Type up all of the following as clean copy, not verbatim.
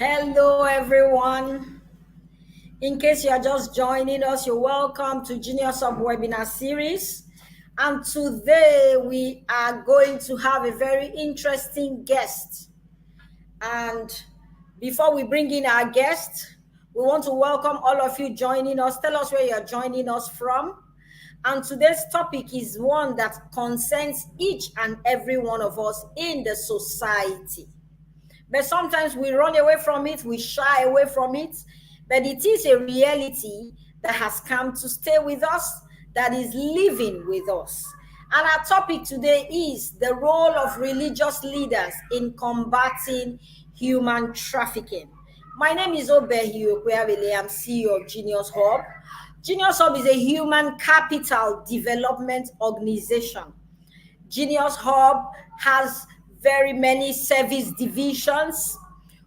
Hello, everyone. In case you are just joining us, you're welcome to Junior Sub Webinar Series. And today we are going to have a very interesting guest. And before we bring in our guest, we want to welcome all of you joining us. Tell us where you're joining us from. And today's topic is one that concerns each and every one of us in the society. But sometimes we run away from it, we shy away from it, but it is a reality that has come to stay with us, that is living with us. And our topic today is the role of religious leaders in combating human trafficking. My name is Obehi Okwewele. I'm CEO of Genius Hub. Genius Hub is a human capital development organization. Genius Hub has very many service divisions.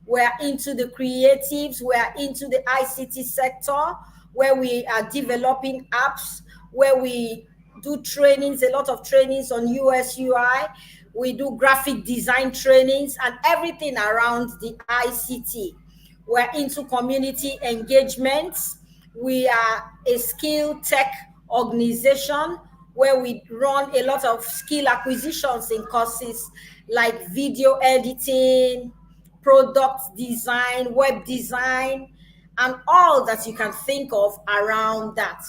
We're into the creatives, we're into the ICT sector, where we are developing apps, where we do trainings, a lot of trainings on US UI. We do graphic design trainings and everything around the ICT. We're into community engagements. We are a skill tech organization where we run a lot of skill acquisitions in courses like video editing, product design, web design, and all that you can think of around that.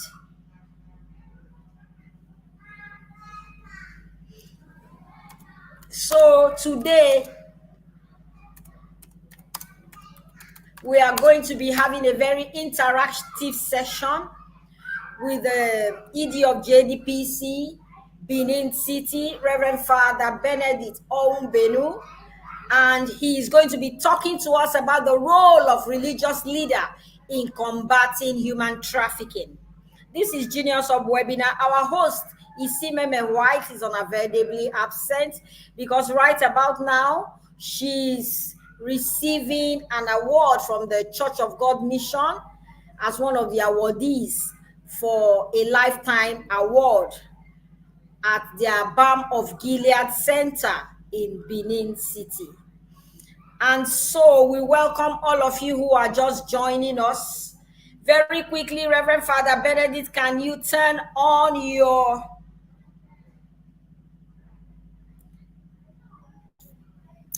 So today, we are going to be having a very interactive session with the ED of JDPC, Benin City, Reverend Father Benedict Oumbenu, and he is going to be talking to us about the role of religious leader in combating human trafficking. This is Genius Hub Webinar. Our host, Isimeme White, is unavoidably absent because right about now, she's receiving an award from the Church of God Mission as one of the awardees for a lifetime award at their Balm of Gilead Center in Benin City. And so we welcome all of you who are just joining us. Very quickly, Reverend Father Benedict, can you turn on your...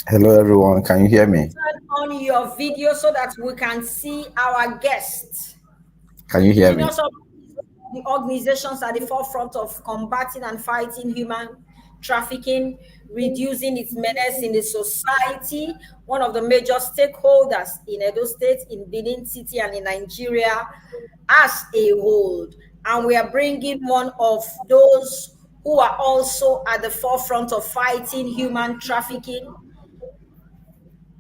Hello, everyone. Can you hear me? Turn on your video so that we can see our guests. Can you hear me? The organizations at the forefront of combating and fighting human trafficking, reducing its menace in the society, one of the major stakeholders in Edo State, in Benin City, and in Nigeria as a whole. And we are bringing one of those who are also at the forefront of fighting human trafficking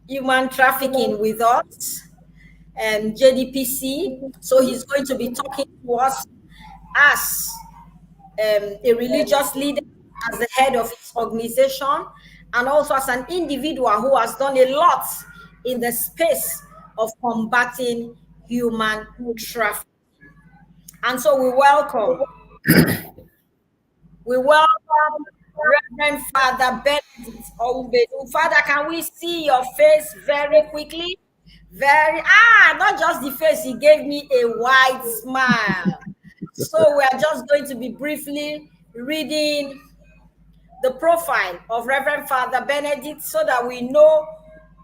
with us, JDPC. So he's going to be talking to us as a religious leader, as the head of his organization, and also as an individual who has done a lot in the space of combating human trafficking. And so we welcome Reverend Father Benedict Oumbenu. Father, can we see your face very quickly? Not just the face, he gave me a wide smile. So we are just going to be briefly reading the profile of Reverend Father Benedict so that we know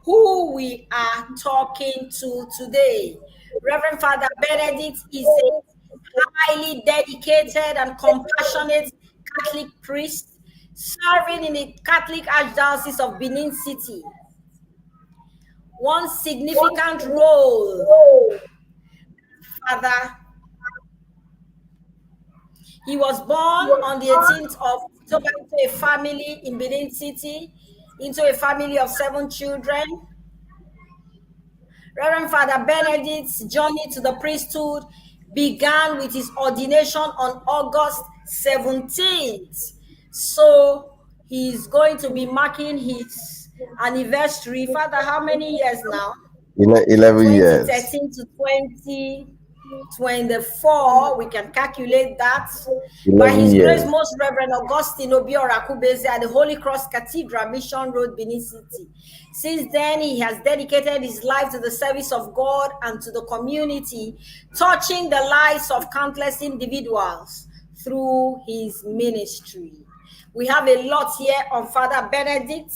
who we are talking to today. Reverend Father Benedict is a highly dedicated and compassionate Catholic priest serving in the Catholic Archdiocese of Benin City. One significant role, Father. He was born on the 18th of October into a family in Benin City, into a family of 7 children. Reverend Father Benedict's journey to the priesthood began with his ordination on August 17th. So he's going to be marking his anniversary. Father, how many years now? 11 years. 2013 to 20. 24, we can calculate that. By 11 His grace, years. Most Reverend Augustine Obiora Kubeze at the Holy Cross Cathedral, Mission Road, Benin City. Since then, he has dedicated his life to the service of God and to the community, touching the lives of countless individuals through his ministry. We have a lot here on Father Benedict.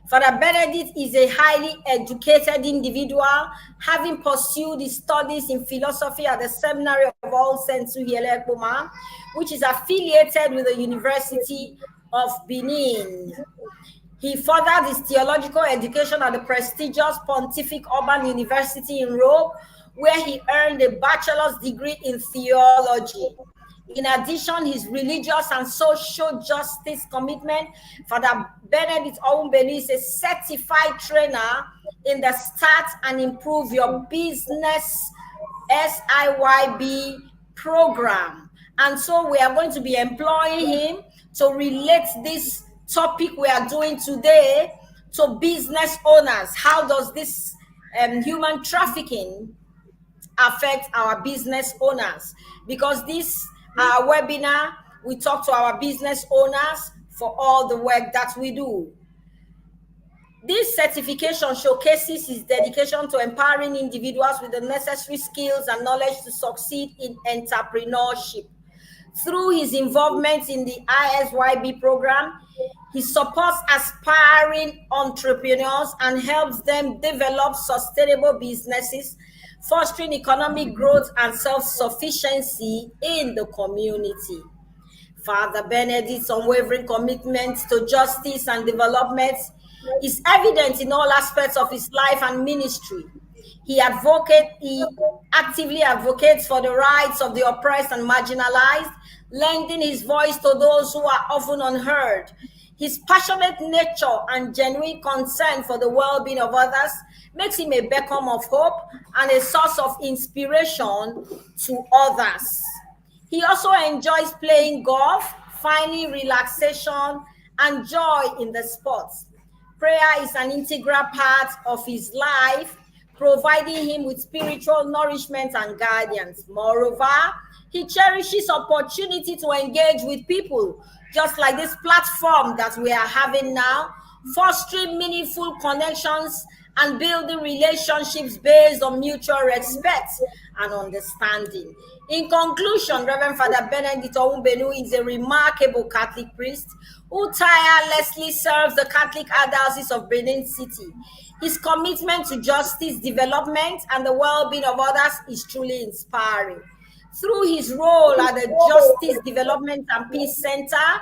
Father Benedict is a highly educated individual, having pursued his studies in philosophy at the Seminary of All Saints Uhiele, which is affiliated with the University of Benin. He furthered his theological education at the prestigious Pontific Urban University in Rome, where he earned a bachelor's degree in theology. In addition, his religious and social justice commitment, Father Benedict Oumbelu is a certified trainer in the Start and Improve Your Business SIYB program. And so we are going to be employing him to relate this topic we are doing today to business owners. How does this human trafficking affect our business owners? Because this webinar, we talk to our business owners for all the work that we do. This certification showcases his dedication to empowering individuals with the necessary skills and knowledge to succeed in entrepreneurship. Through his involvement in the ISYB program, he supports aspiring entrepreneurs and helps them develop sustainable businesses, fostering economic growth and self-sufficiency in the community. Father Benedict's unwavering commitment to justice and development is evident in all aspects of his life and ministry. He actively advocates for the rights of the oppressed and marginalized, lending his voice to those who are often unheard. His passionate nature and genuine concern for the well-being of others makes him a beacon of hope and a source of inspiration to others. He also enjoys playing golf, finding relaxation and joy in the sports. Prayer is an integral part of his life, providing him with spiritual nourishment and guidance. Moreover, he cherishes opportunity to engage with people, just like this platform that we are having now, fostering meaningful connections and building relationships based on mutual respect and understanding. In conclusion, Reverend Father Benedict Oumbelu is a remarkable Catholic priest who tirelessly serves the Catholic Archdiocese of Benin City. His commitment to justice, development, and the well-being of others is truly inspiring. Through his role at the Justice Development and Peace Center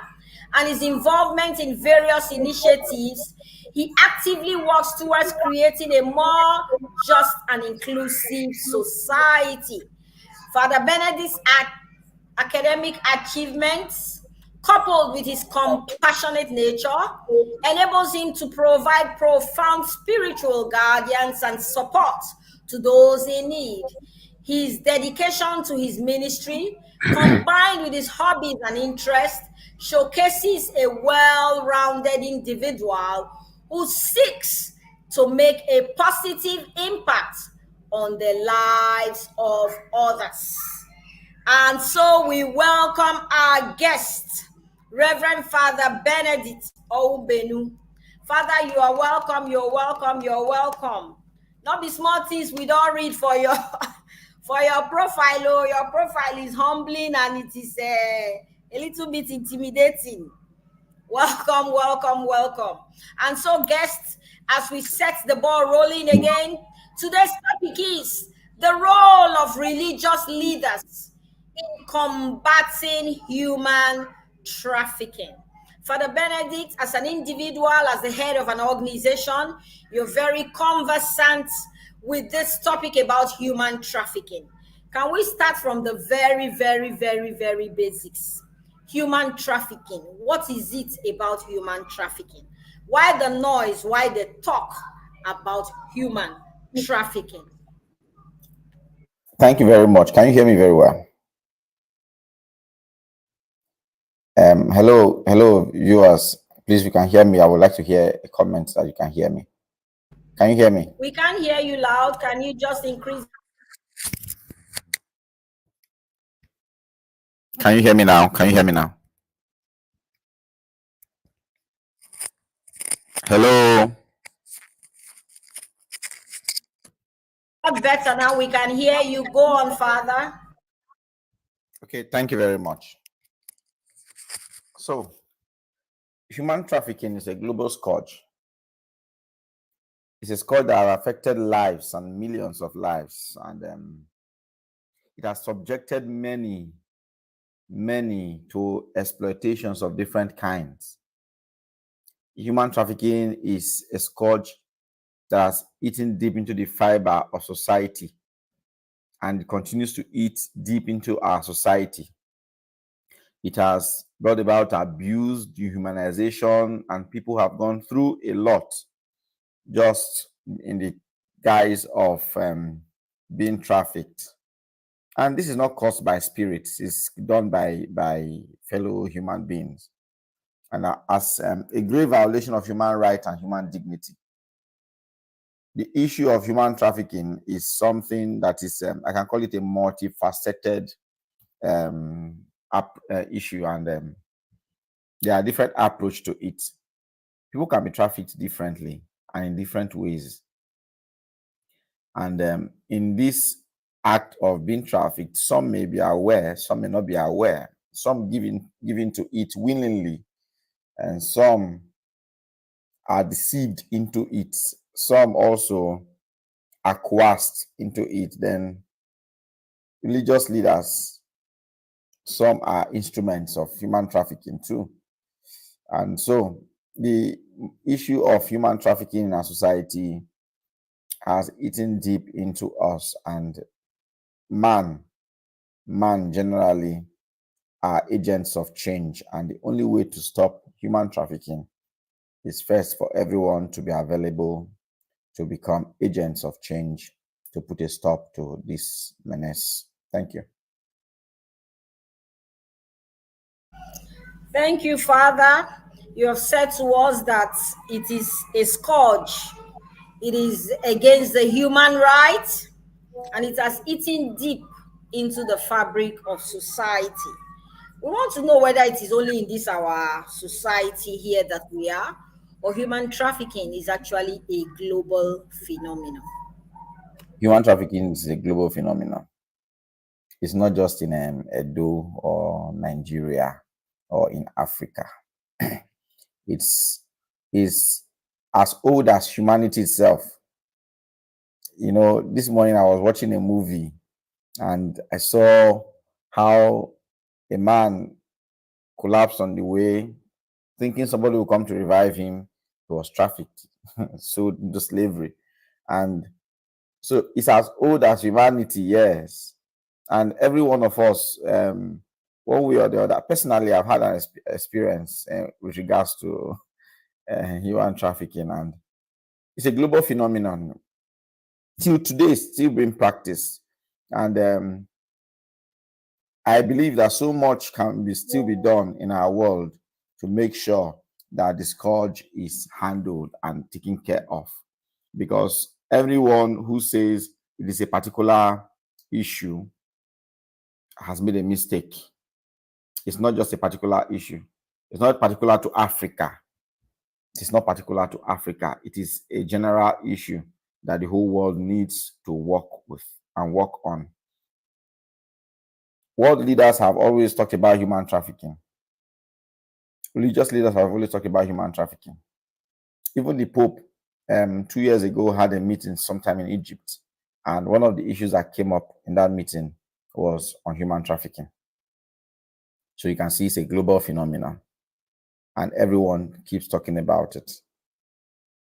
and his involvement in various initiatives, he actively works towards creating a more just and inclusive society. Father Benedict's academic achievements, coupled with his compassionate nature, enables him to provide profound spiritual guidance and support to those in need. His dedication to his ministry, combined with his hobbies and interests, showcases a well-rounded individual who seeks to make a positive impact on the lives of others. And so we welcome our guest, Reverend Father Benedict Oumbelu. Father, you are welcome, you're welcome, you're welcome. Not be small things we don't read for your for your profile. Oh, your profile is humbling and it is a little bit intimidating. Welcome, welcome, welcome. And so, guests, as we set the ball rolling again, today's topic is the role of religious leaders in combating human trafficking. Father Benedict, as an individual, as the head of an organization, you're very conversant with this topic about human trafficking. Can we start from the very, very, very, very basics? Human trafficking. What is it about human trafficking? Why the noise? Why the talk about human trafficking? Thank you very much. Can you hear me very well? Hello, viewers. Please, if you can hear me, I would like to hear a comment that you can hear me. Can you hear me? We can hear you loud. Can you just increase? Can you hear me now? Can you hear me now? Hello. Not better now. We can hear you. Go on, Father. Okay, thank you very much. So, human trafficking is a global scourge. It's a scourge that has affected lives and millions of lives, and it has subjected many to exploitations of different kinds. Human trafficking is a scourge that has eaten deep into the fiber of society and continues to eat deep into our society. It has brought about abuse, dehumanization, and people have gone through a lot just in the guise of being trafficked. And this is not caused by spirits, it's done by fellow human beings. And as a grave violation of human rights and human dignity. The issue of human trafficking is something that is, I can call it a multifaceted issue, and there are different approach to it. People can be trafficked differently and in different ways. And in this act of being trafficked, some may be aware, some may not be aware, some giving to it willingly, and some are deceived into it. Some also are coerced into it. Then religious leaders, some are instruments of human trafficking too. And so the issue of human trafficking in our society has eaten deep into us, and man generally are agents of change. And the only way to stop human trafficking is first for everyone to be available to become agents of change to put a stop to this menace. Thank you. Thank you, Father. You have said to us that it is a scourge. It is against the human right, and it has eaten deep into the fabric of society. We want to know whether it is only in this our society here that we are, or human trafficking is actually a global phenomenon. Human trafficking is a global phenomenon. It's not just in Edo or Nigeria or in Africa. It's is as old as humanity itself. You know, this morning I was watching a movie and I saw how a man collapsed on the way, thinking somebody will come to revive him. He was trafficked, sold into slavery. And so it's as old as humanity, yes. And every one of us, one way or the other, personally, I've had an experience with regards to human trafficking, and it's a global phenomenon. Till today, it's still being practiced. And I believe that so much can still be done in our world to make sure that the scourge is handled and taken care of. Because everyone who says it is a particular issue has made a mistake. It's not just a particular issue. It's not particular to Africa. It's not particular to Africa. It is a general issue that the whole world needs to work with and work on. World leaders have always talked about human trafficking. Religious leaders have always talked about human trafficking. Even the Pope 2 years ago had a meeting sometime in Egypt. And one of the issues that came up in that meeting was on human trafficking. So you can see it's a global phenomenon. And everyone keeps talking about it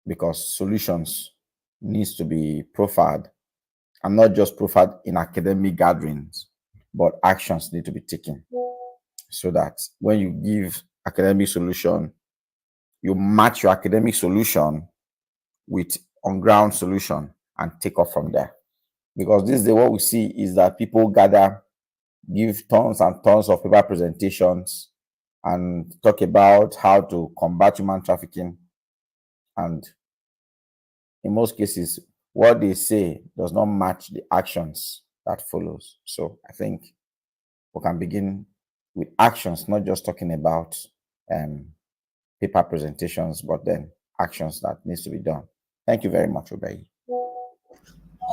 because solutions needs to be profiled, and not just profiled in academic gatherings, but actions need to be taken so that when you give academic solution, you match your academic solution with on-ground solution and take off from there. Because this is what we see is that people gather, give tons and tons of paper presentations and talk about how to combat human trafficking. And in most cases, what they say does not match the actions that follows. So I think we can begin with actions, not just talking about paper presentations, but then actions that needs to be done. Thank you very much, Obey.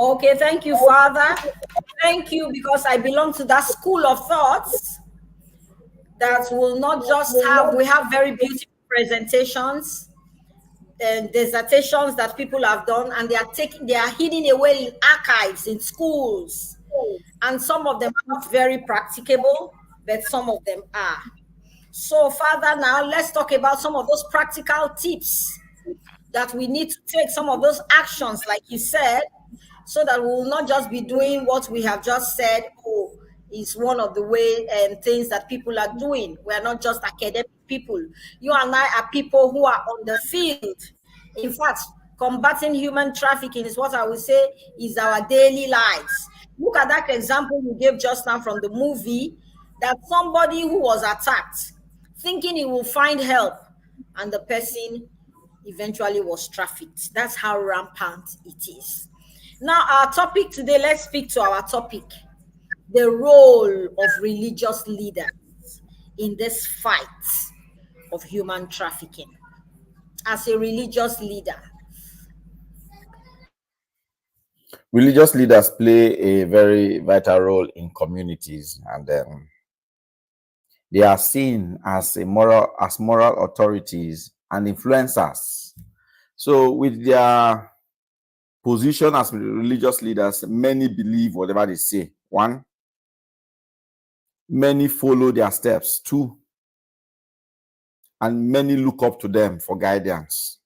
Okay, thank you, Father. Thank you, because I belong to that school of thoughts that will not just have, we have very beautiful presentations and dissertations that people have done, and they are hidden away in archives in schools. And some of them are not very practicable, but some of them are. So, Father, now let's talk about some of those practical tips that we need to take, some of those actions, like you said, so that we will not just be doing what we have just said, oh, is one of the way and things that people are doing. We are not just academic people. You and I are people who are on the field. In fact, combating human trafficking is what I would say is our daily lives. Look at that example you gave just now from the movie, that somebody who was attacked, thinking he will find help, and the person eventually was trafficked. That's how rampant it is. Now, our topic today, let's speak to our topic, the role of religious leaders in this fight of human trafficking. As a religious leader, Religious leaders play a very vital role in communities, and they are seen as moral authorities and influencers. So, with their position as religious leaders, many believe whatever they say. One, many follow their steps. Two, and many look up to them for guidance.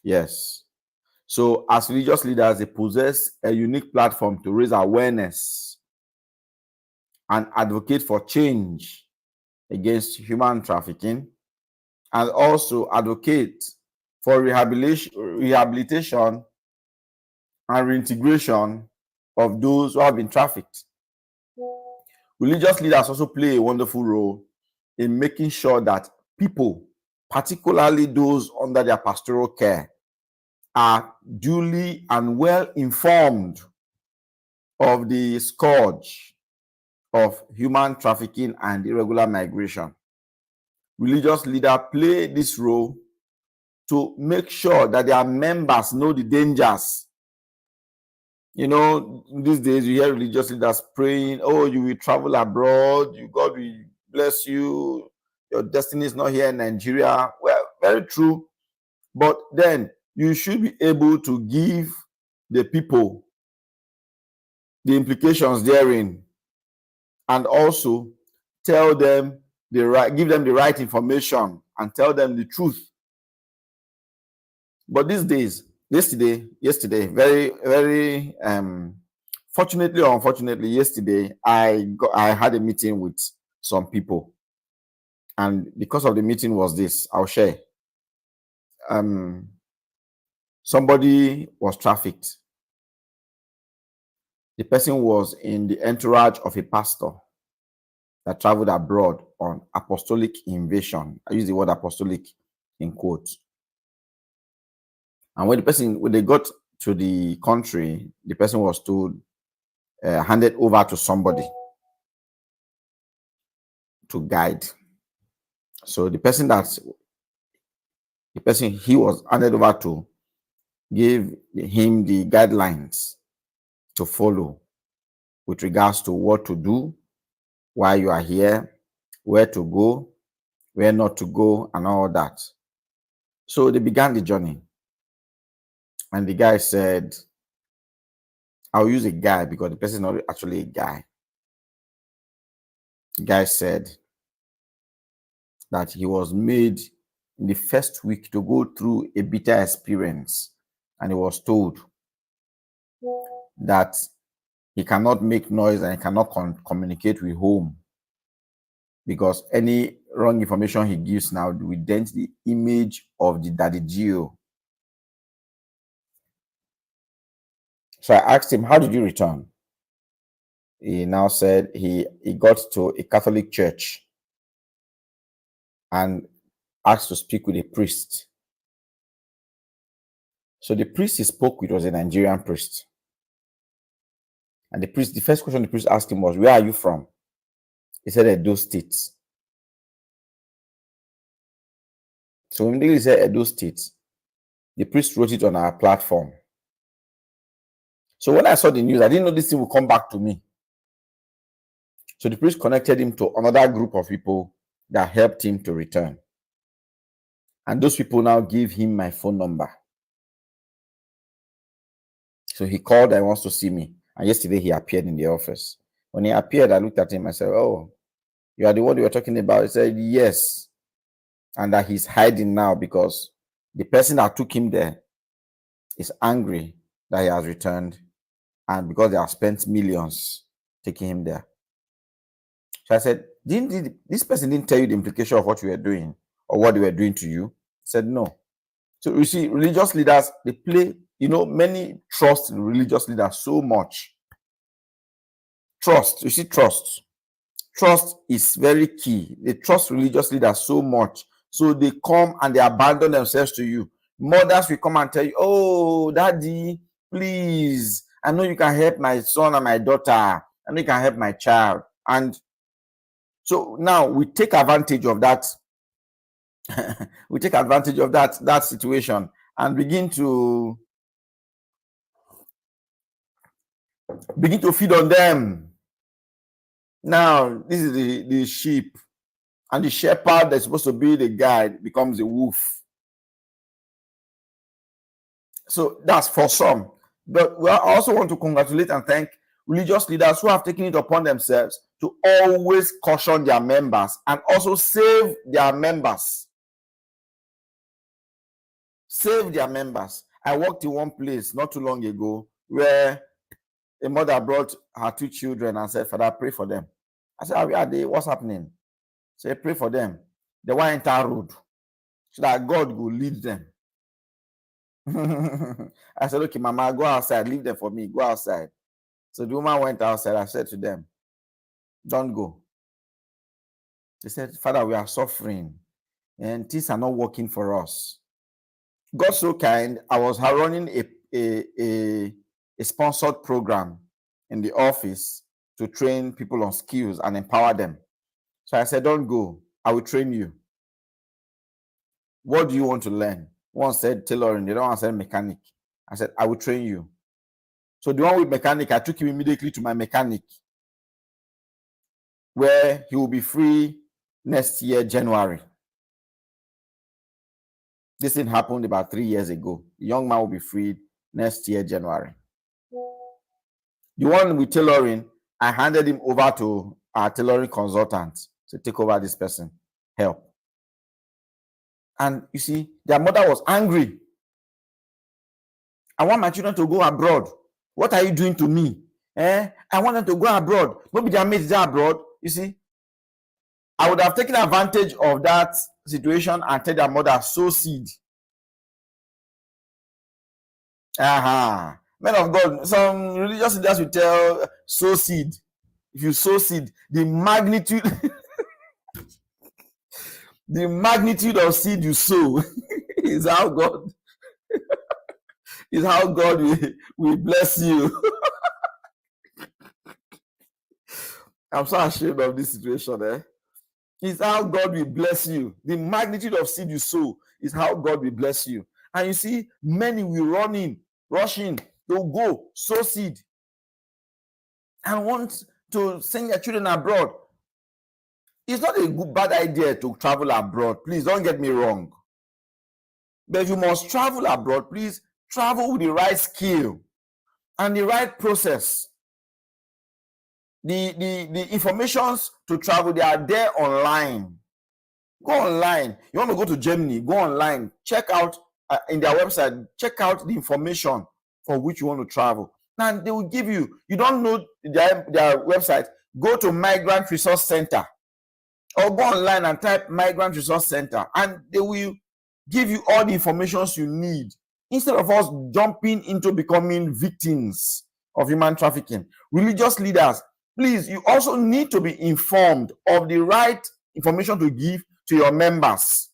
Yes. So, as religious leaders, they possess a unique platform to raise awareness and advocate for change against human trafficking, and also advocate for rehabilitation and reintegration of those who have been trafficked. Religious leaders also play a wonderful role in making sure that people, particularly those under their pastoral care, are duly and well informed of the scourge of human trafficking and irregular migration. Religious leaders play this role to make sure that their members know the dangers. You know, these days you hear religious leaders praying, oh, you will travel abroad, God will bless you, your destiny is not here in Nigeria. Well, very true. But then you should be able to give the people the implications therein, and also tell them give them the right information and tell them the truth. But these days, yesterday, very fortunately or unfortunately, yesterday I had a meeting with some people, and because of the meeting was this, I'll share. Somebody was trafficked. The person was in the entourage of a pastor that traveled abroad on apostolic invasion. I use the word apostolic in quotes. And when they got to the country, the person was told, handed over to somebody to guide. So the person he was handed over to gave him the guidelines to follow with regards to what to do, why you are here, where to go, where not to go, and all that. So they began the journey. And the guy said, I'll use a guy because the person is not actually a guy. The guy said that he was made in the first week to go through a bitter experience. And he was told that he cannot make noise and he cannot communicate with home, because any wrong information he gives now will dent the image of the daddy Geo. So I asked him, how did you return? He now said he got to a Catholic church and asked to speak with a priest. So the priest he spoke with was a Nigerian priest. And the first question the priest asked him was, where are you from? He said Edo State. So immediately he said Edo State. The priest wrote it on our platform. So when I saw the news, I didn't know this thing would come back to me. So the priest connected him to another group of people that helped him to return. And those people now gave him my phone number. So he called and wants to see me. And yesterday he appeared in the office. When he appeared, I looked at him. I said, "Oh, you are the one you were talking about?" He said, "Yes." And that he's hiding now because the person that took him there is angry that he has returned, and because they have spent millions taking him there. So I said, this person didn't tell you the implication of what you were doing or what they were doing to you? He said, no. So you see, religious leaders, they play, many trust in religious leaders so much. Trust, you see, trust is very key. They trust religious leaders so much. So they come and they abandon themselves to you. Mothers will come and tell you, "Oh, daddy, please, I know you can help my son and my daughter. I know you can help my child." And so now we take advantage of that. We take advantage of that situation and begin to feed on them. Now, this is the sheep, and the shepherd that's supposed to be the guide becomes the wolf. So that's for some. But we also want to congratulate and thank religious leaders who have taken it upon themselves to always caution their members and also save their members. Save their members. I worked in one place not too long ago where a mother brought her 2 children and said, "Father, pray for them." I said, "How are they? What's happening?" Say, "Pray for them. They want to enter road so that God will lead them." I said, "Okay, Mama, go outside. Leave them for me. Go outside." So the woman went outside. I said to them, "Don't go." They said, "Father, we are suffering and things are not working for us." God so kind, I was running a sponsored program in the office to train people on skills and empower them. So I said, "Don't go. I will train you. What do you want to learn?" One said tailoring, the other one said mechanic. I said, "I will train you." So the one with mechanic, I took him immediately to my mechanic, where he will be free next year, January. This thing happened about 3 years ago. The young man will be freed next year, January. The one with tailoring, I handed him over to our tailoring consultant to take over this person, help. And you see, their mother was angry. "I want my children to go abroad. What are you doing to me? I want them to go abroad. Maybe their mates are abroad." You see, I would have taken advantage of that situation and tell their mother, "Sow seed." Men of God, some religious leaders will tell, "Sow seed." If you sow seed, the magnitude the magnitude of seed you sow is how God will bless you. I'm so ashamed of this situation. It's how God will bless you. The magnitude of seed you sow is how God will bless you. And you see, many will rush in, they'll go sow seed and want to send their children abroad. It's not a bad idea to travel abroad. Please don't get me wrong. But if you must travel abroad, please travel with the right skill and the right process. The informations to travel, they are there online. Go online. You want to go to Germany, go online, check out in their website, check out the information for which you want to travel. And they will give you don't know their website, go to Migrant Resource Center or go online and type Migrant Resource Center, and they will give you all the information you need instead of us jumping into becoming victims of human trafficking. Religious leaders, please, you also need to be informed of the right information to give to your members.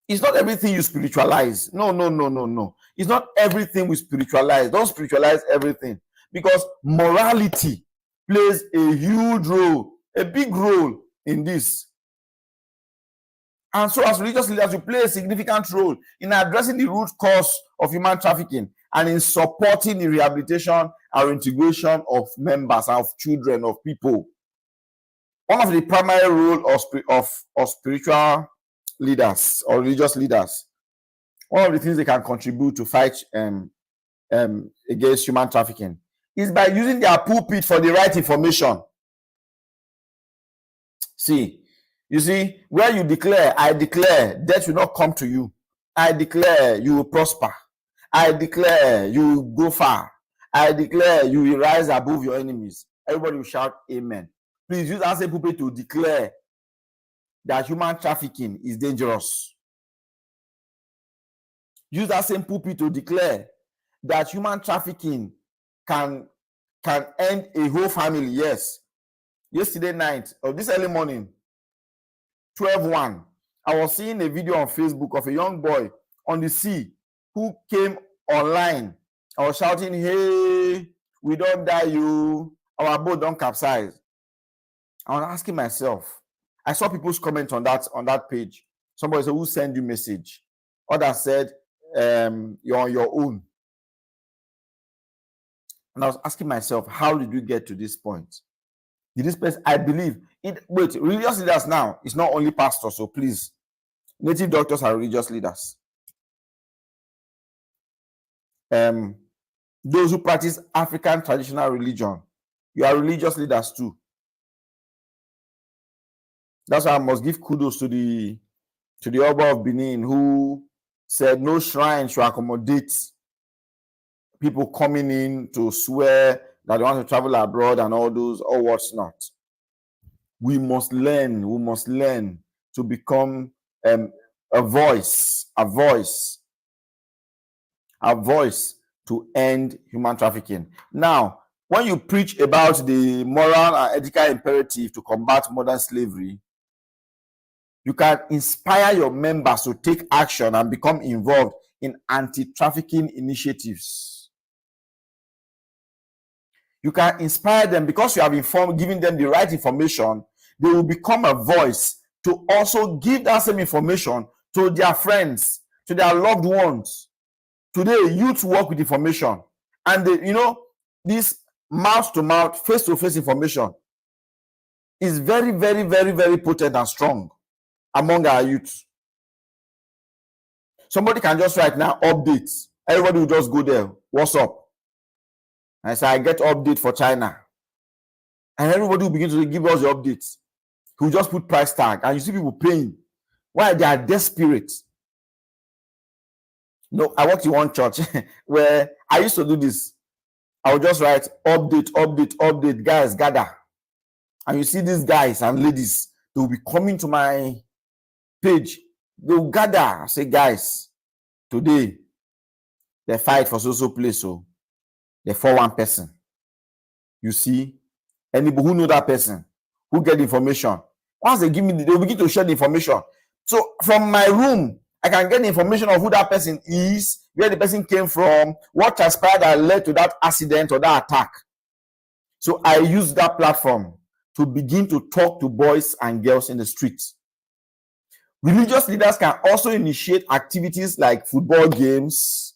It's not everything you spiritualize. No. It's not everything we spiritualize. Don't spiritualize everything, because morality plays a huge role, a big role in this. And so as religious leaders, we play a significant role in addressing the root cause of human trafficking and in supporting the rehabilitation and integration of members, of children, of people. One of the primary roles of spiritual leaders or religious leaders, one of the things they can contribute to fight against human trafficking is by using their pulpit for the right information. You see, where you declare, I declare, death will not come to you. I declare you will prosper. I declare you will go far. I declare you will rise above your enemies. Everybody will shout amen. Please use that same pulpit to declare that human trafficking is dangerous. Use that same pulpit to declare that human trafficking can end a whole family. Yes. Yesterday night or this early morning, 12:01, I was seeing a video on Facebook of a young boy on the sea who came online. I was shouting, hey, we don't die, you. Our boat don't capsize. I was asking myself, I saw people's comments on that page. Somebody said, who sent you message? Others said, you're on your own. And I was asking myself, how did we get to this point? Did this person, I believe, wait, religious leaders now, it's not only pastors, so please, native doctors are religious leaders. Those who practice African traditional religion, you are religious leaders too. That's why I must give kudos to the Oba of Benin, who said no shrine should accommodate people coming in to swear that they want to travel abroad and all what's not. We must learn to become a voice to end human trafficking. Now, when you preach about the moral and ethical imperative to combat modern slavery, you can inspire your members to take action and become involved in anti-trafficking initiatives. You can inspire them because you have giving them the right information. They will become a voice to also give that same information to their friends, to their loved ones. Today, youth work with information, and this mouth-to-mouth, face-to-face information is very, very, very, very potent and strong among our youth. Somebody can just right now update. Everybody will just go there. What's up? And say, I get update for China. And everybody will begin to give us the updates. He will just put price tag. And you see people paying. Why? They are desperate. No, I worked in one church where I used to do this. I would just write update, guys, gather. And you see these guys and ladies, they will be coming to my page. They will gather, say, guys, today, they fight for so place, so they for one person. You see, anybody who know that person, who get the information, once they give me, they will begin to share the information. So from my room, I can get the information of who that person is, where the person came from, what transpired that led to that accident or that attack. So I use that platform to begin to talk to boys and girls in the streets. Religious leaders can also initiate activities like football games,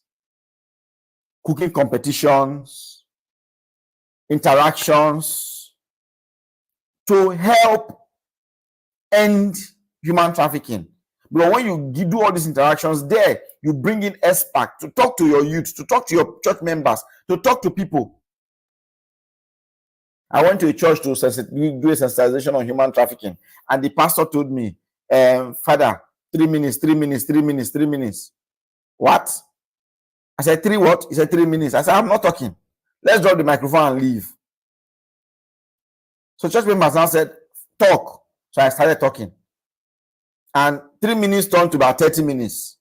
cooking competitions, interactions to help end human trafficking. But when you do all these interactions there, you bring in experts to talk to your youth, to talk to your church members, to talk to people. I went to a church to do a sensitization on human trafficking, and the pastor told me, Father, 3 minutes. What? I said, 3 what? He said, 3 minutes. I said, I'm not talking. Let's drop the microphone and leave. So church members now said, talk. So I started talking. And 3 minutes turned to about 30 minutes.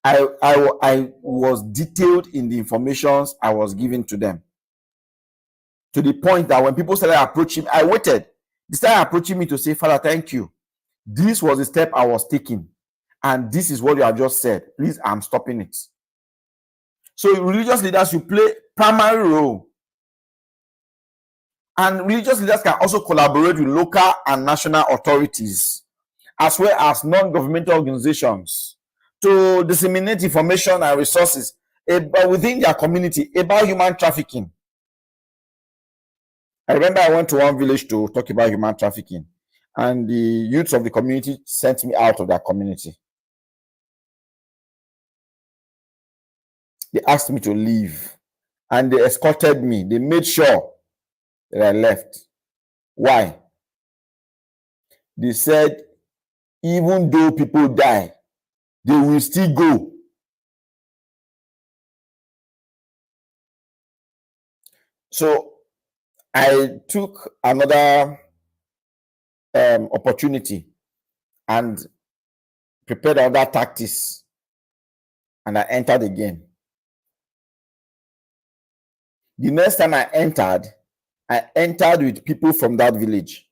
I was detailed in the informations I was giving to them. To the point that when people started approaching me, I waited. They started approaching me to say, Father, thank you. This was the step I was taking. And this is what you have just said. Please, I'm stopping it. So religious leaders, you play primary role And religious leaders can also collaborate with local and national authorities, as well as non-governmental organizations, to disseminate information and resources within their community about human trafficking. I remember I went to one village to talk about human trafficking, and the youths of the community sent me out of their community. They asked me to leave, and they escorted me. They made sure that I left. Why? They said, even though people die, they will still go. So I took another opportunity and prepared other tactics, and I entered again. The next time I entered with people from that village.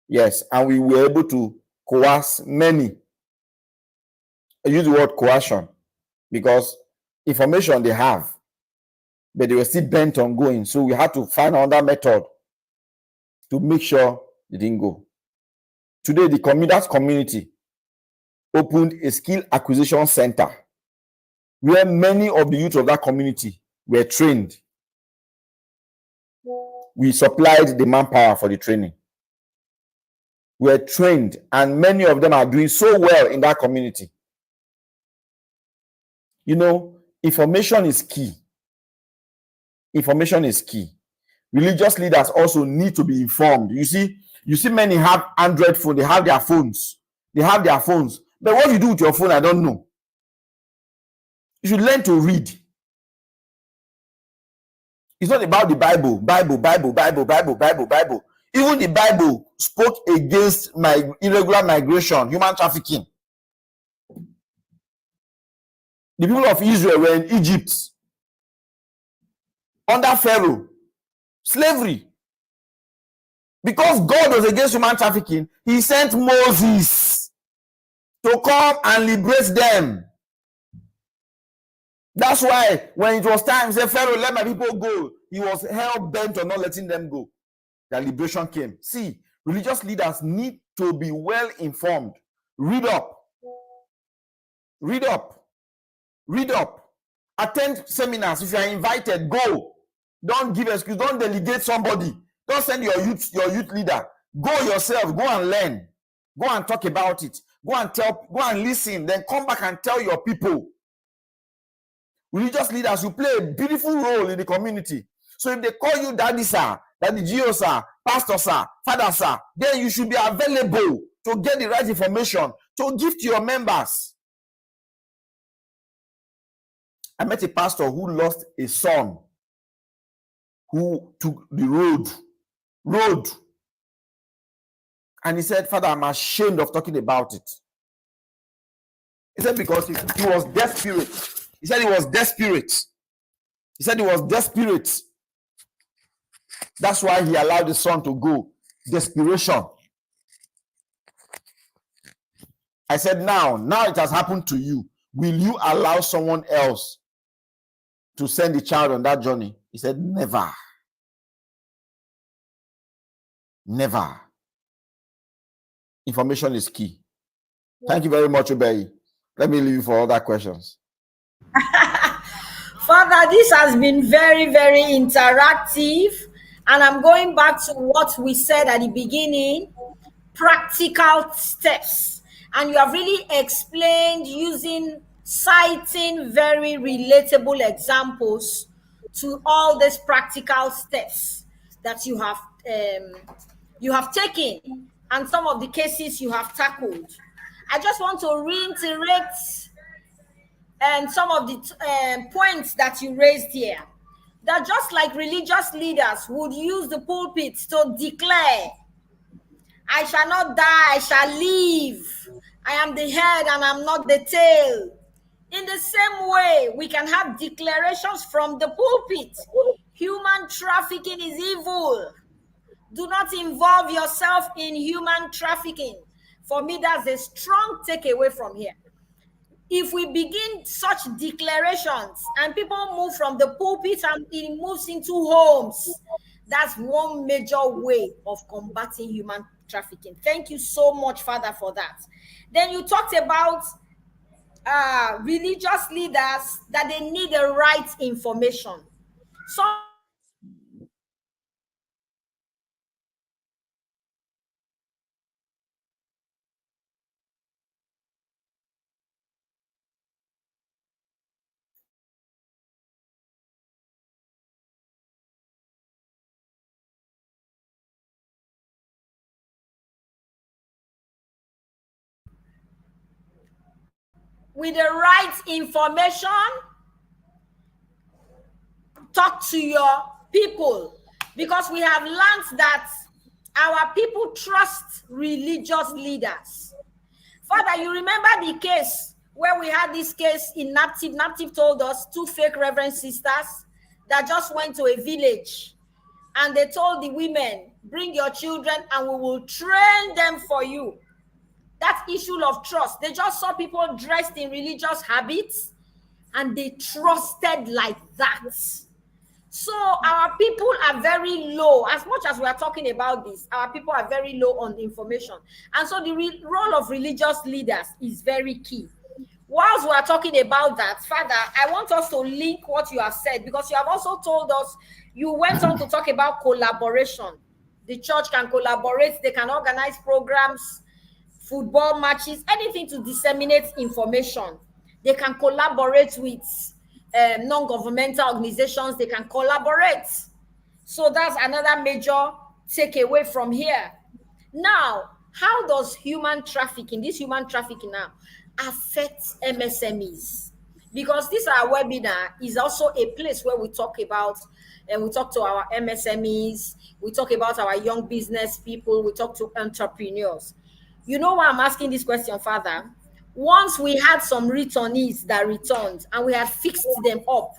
Yes, and we were able to coerce many. I use the word coercion because information they have, but they were still bent on going. So we had to find another method to make sure they didn't go. Today, the that community opened a skill acquisition center where many of the youth of that community were trained. We supplied the manpower for the training. We were trained, and many of them are doing so well in that community. You know, information is key. Information is key. Religious leaders also need to be informed. You see many have Android phone. They have their phones. But what you do with your phone, I don't know. You should learn to read. It's not about the Bible. Even the Bible spoke against irregular migration, human trafficking. The people of Israel were in Egypt under Pharaoh, slavery. Because God was against human trafficking, he sent Moses to come and liberate them. That's why when it was time, he said, Pharaoh, let my people go. He was hell-bent on not letting them go. The liberation came. See, religious leaders need to be well informed. Read up. Attend seminars. If you are invited, go. Don't give excuse. Don't delegate somebody. Don't send your youth leader. Go yourself. Go and learn. Go and talk about it. Go and listen. Then come back and tell your people. Religious leaders, you play a beautiful role in the community. So if they call you daddy sir, daddy geo sir, pastor sir, father sir, then you should be available to get the right information to give to your members. I met a pastor who lost a son who took the road. And he said, Father, I'm ashamed of talking about it. He said because he was desperate. He said he was desperate. That's why he allowed the son to go. Desperation. I said, now it has happened to you. Will you allow someone else to send the child on that journey? He said, never. Never. Information is key. Thank you very much, Obey. Let me leave you for other questions. Father, this has been very, very interactive. And I'm going back to what we said at the beginning, practical steps. And you have really explained citing very relatable examples to all these practical steps that you have taken and some of the cases you have tackled. I just want to reiterate some of the points that you raised here. That just like religious leaders would use the pulpit to declare, I shall not die, I shall live. I am the head and I'm not the tail. In the same way, we can have declarations from the pulpit. Human trafficking is evil. Do not involve yourself in human trafficking. For me, that's a strong takeaway from here. if we begin such declarations and people move from the pulpit and it moves into homes, that's one major way of combating human trafficking. Thank you so much, Father, for that. Then you talked about religious leaders, that they need the right information. Some with the right information, talk to your people, because we have learned that our people trust religious leaders. Father, you remember the case where we had this case in Naptiv? Naptiv told us two fake reverend sisters that just went to a village and they told the women, bring your children and we will train them for you. That issue of trust. They just saw people dressed in religious habits and they trusted like that. So our people are very low. As much as we are talking about this, our people are very low on information. And so the role of religious leaders is very key. Whilst we are talking about that, Father, I want us to link what you have said, because you have also told us, you went on to talk about collaboration. The church can collaborate, they can organize programs, football matches, anything to disseminate information. They can collaborate with non-governmental organizations, they can collaborate. So that's another major takeaway from here. Now, how does human trafficking, this human trafficking now, affect MSMEs? Because this our webinar is also a place where we talk about, and we talk to our MSMEs, we talk about our young business people, we talk to entrepreneurs. You know why I'm asking this question, Father? Once we had some returnees that returned and we had fixed them up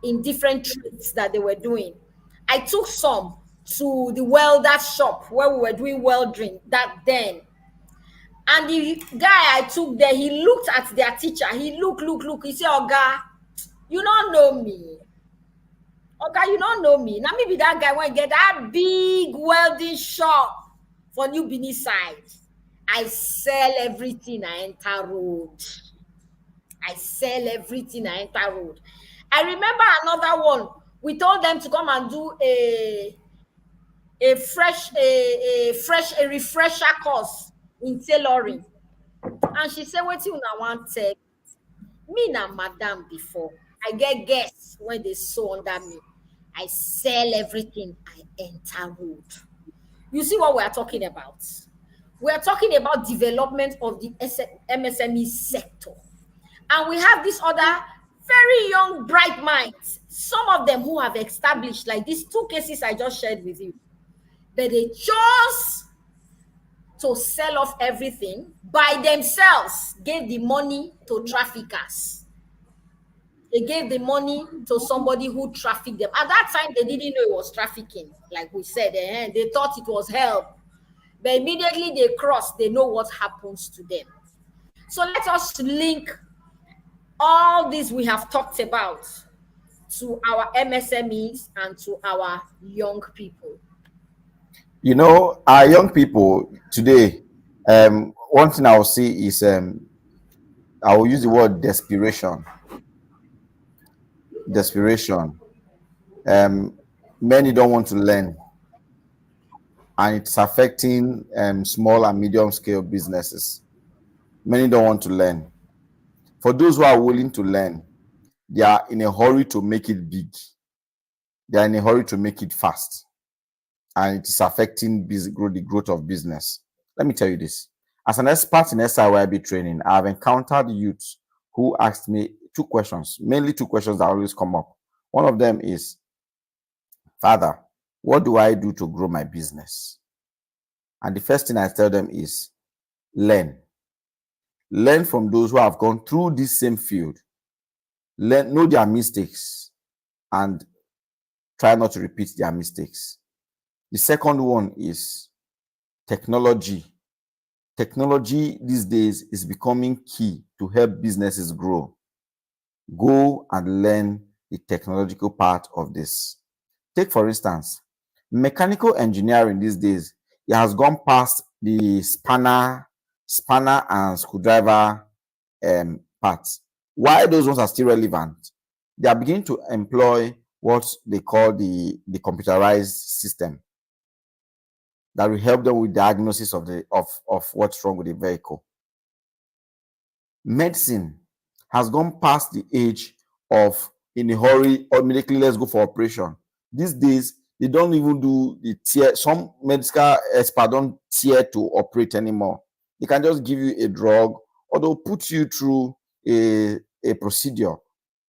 in different trades that they were doing, I took some to the welder's shop where we were doing welding that then. And the guy I took there, he looked at their teacher. He look. He said, Oga, you don't know me. Oga, you don't know me. Now maybe that guy went get that big welding shop for New Benin side. I sell everything I enter road. I sell everything I enter road. I remember another one. We told them to come and do a refresher course in tailoring. And she said, "What you now want to me na madam before. I get guests when they sew under me. I sell everything I enter road." You see what we are talking about? We are talking about development of the MSME sector. And we have this other very young, bright minds, some of them who have established, like these two cases I just shared with you, that they chose to sell off everything by themselves, gave the money to traffickers. They gave the money to somebody who trafficked them. At that time, they didn't know it was trafficking. Like we said, they thought it was help. But immediately they cross, they know what happens to them. So let us link all this we have talked about to our MSMEs and to our young people. You know, our young people today, one thing I will see is I will use the word desperation. Desperation. Many don't want to learn, and it's affecting small and medium scale businesses. Many don't want to learn. For those who are willing to learn, they are in a hurry to make it big. They are in a hurry to make it fast, and it is affecting the growth of business. Let me tell you this. As an expert in SIYB training, I have encountered youths who asked me two questions, mainly two questions that always come up. One of them is, Father, what do I do to grow my business? And the first thing I tell them is, learn. Learn from those who have gone through this same field. Learn, know their mistakes, and try not to repeat their mistakes. The second one is technology. Technology these days is becoming key to help businesses grow. Go and learn the technological part of this. Take, for instance, mechanical engineering these days. It has gone past the spanner and screwdriver parts. Why those ones are still relevant? They are beginning to employ what they call the computerized system that will help them with diagnosis of what's wrong with the vehicle. Medicine has gone past the age of in a hurry or immediately let's go for operation. These days they don't even do the tier. Some medical experts don't tier to operate anymore. They can just give you a drug or they'll put you through a procedure.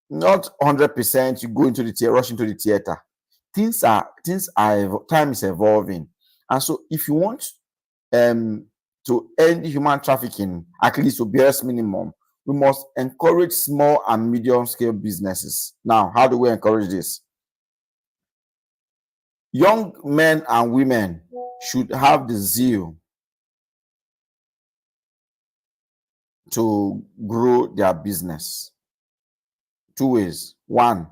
Not 100% you go into the theater, rush into the theater. Time is evolving. And so if you want to end human trafficking, at least to barest minimum, we must encourage small and medium scale businesses. Now, how do we encourage this? Young men and women should have the zeal to grow their business. Two ways. One,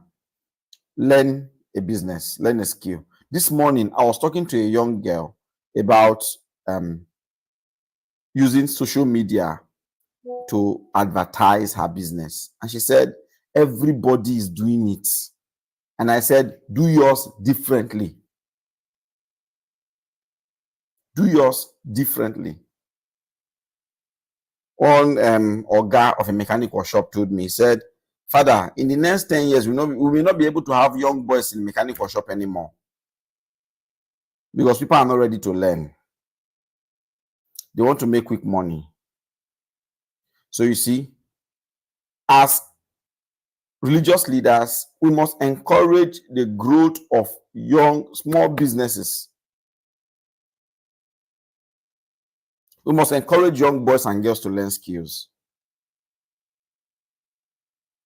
learn a business, learn a skill. This morning, I was talking to a young girl about using social media to advertise her business. And she said, everybody is doing it. And I said, do yours differently. Do yours differently. One Oga of a mechanic workshop told me, he said, Father, in the next 10 years, we will not be able to have young boys in the mechanic workshop anymore. Because people are not ready to learn. They want to make quick money. So you see, as religious leaders, we must encourage the growth of young, small businesses. We must encourage young boys and girls to learn skills.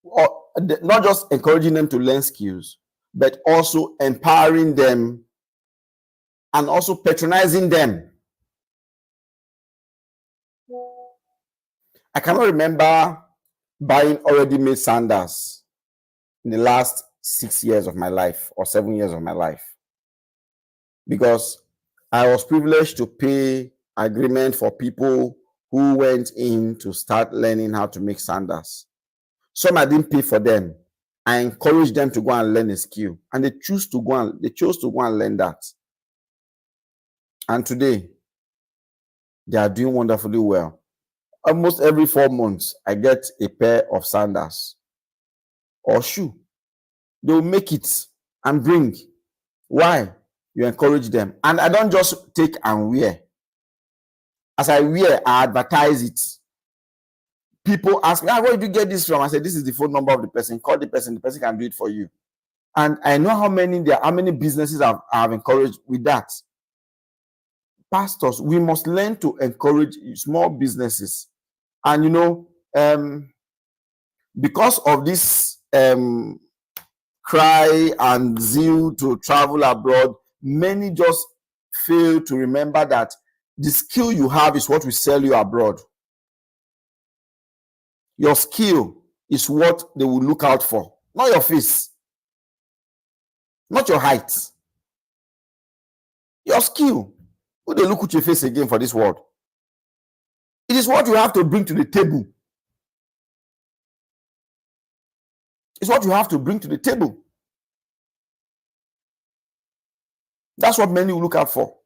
Or not just encouraging them to learn skills, but also empowering them and also patronizing them. I cannot remember buying already made sandals in the last 6 years of my life or 7 years of my life, because I was privileged to pay agreement for people who went in to start learning how to make sandals. Some I didn't pay for them. I encouraged them to go and learn a skill, and they chose to go and learn that. And today, they are doing wonderfully well. Almost every 4 months, I get a pair of sandals or shoe. They'll make it and bring. Why? You encourage them. And I don't just take and wear. As I wear, I advertise it. People ask me, where did you get this from? I said, this is the phone number of the person. Call the person can do it for you. And I know how many businesses I have encouraged with that. Pastors, we must learn to encourage small businesses. And because of this cry and zeal to travel abroad, many just fail to remember that the skill you have is what will sell you abroad. Your skill is what they will look out for, not your face, not your height. Your skill. Who they look at your face again for this world? It is what you have to bring to the table. It's what you have to bring to the table. That's what many will look out for.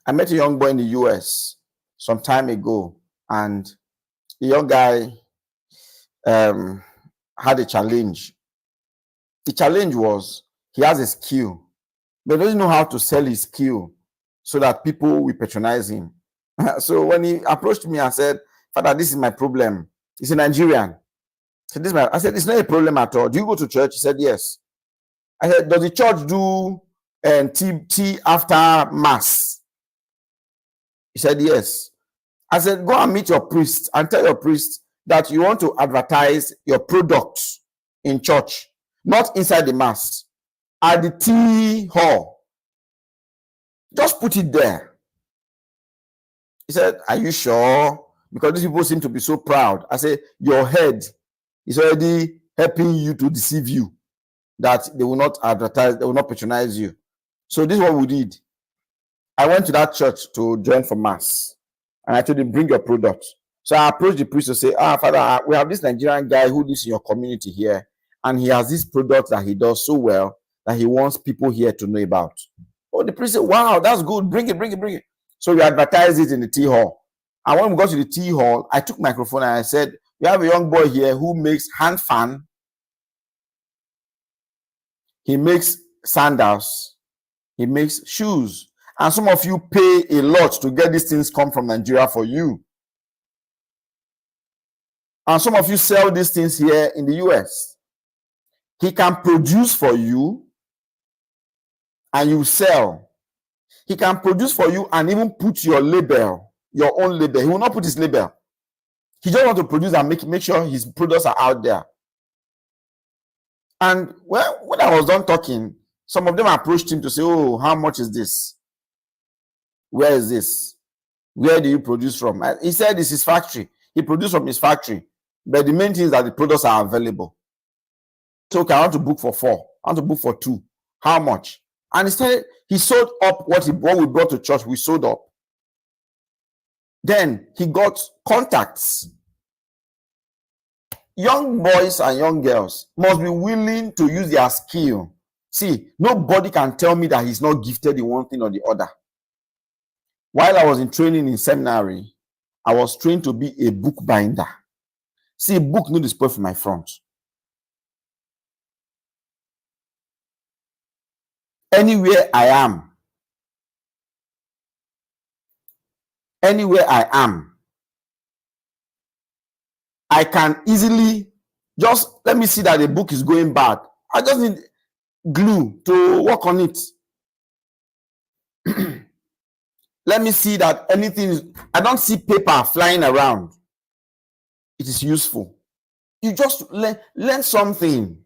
I met a young boy in the US some time ago, and the young guy had a challenge. The challenge was he has a skill, but doesn't know how to sell his skill so that people will patronize him. So when he approached me and said, Father, this is my problem. He's a Nigerian. I said, it's not a problem at all. Do you go to church? He said, yes. I said, does the church do tea after mass? He said, yes. I said, go and meet your priest and tell your priest that you want to advertise your product in church, not inside the mass, at the tea hall. Just put it there. He said, are you sure? Because these people seem to be so proud. I said, your head is already helping you to deceive you, that they will not advertise, they will not patronize you. So this is what we did. I went to that church to join for mass, and I told him, bring your product. So I approached the priest to say, Father, we have this Nigerian guy who lives in your community here, and he has this product that he does so well that he wants people here to know about. Oh, the priest said, wow, that's good. Bring it. So we advertised it in the tea hall. And when we got to the tea hall, I took microphone and I said, we have a young boy here who makes hand fan. He makes sandals. He makes shoes. And some of you pay a lot to get these things come from Nigeria for you. And some of you sell these things here in the US. He can produce for you and you sell. He can produce for you and even put your label, your own label. He will not put his label. He just wants to produce and make sure his products are out there. And when I was done talking, some of them approached him to say, oh, how much is this? Where is this? Where do you produce from? He said it's his factory. He produced from his factory. But the main thing is that the products are available. So okay, I want to book for 4. I want to book for 2. How much? And he sold up what we brought to church. We sold up. Then he got contacts. Young boys and young girls must be willing to use their skill. See, nobody can tell me that he's not gifted in one thing or the other. While I was in training in seminary, I was trained to be a book binder. See, a book no dey spoil for my front. Anywhere I am, I can easily just let me see that the book is going bad. I just need glue to work on it. Let me see that I don't see paper flying around. It is useful. You just learn something.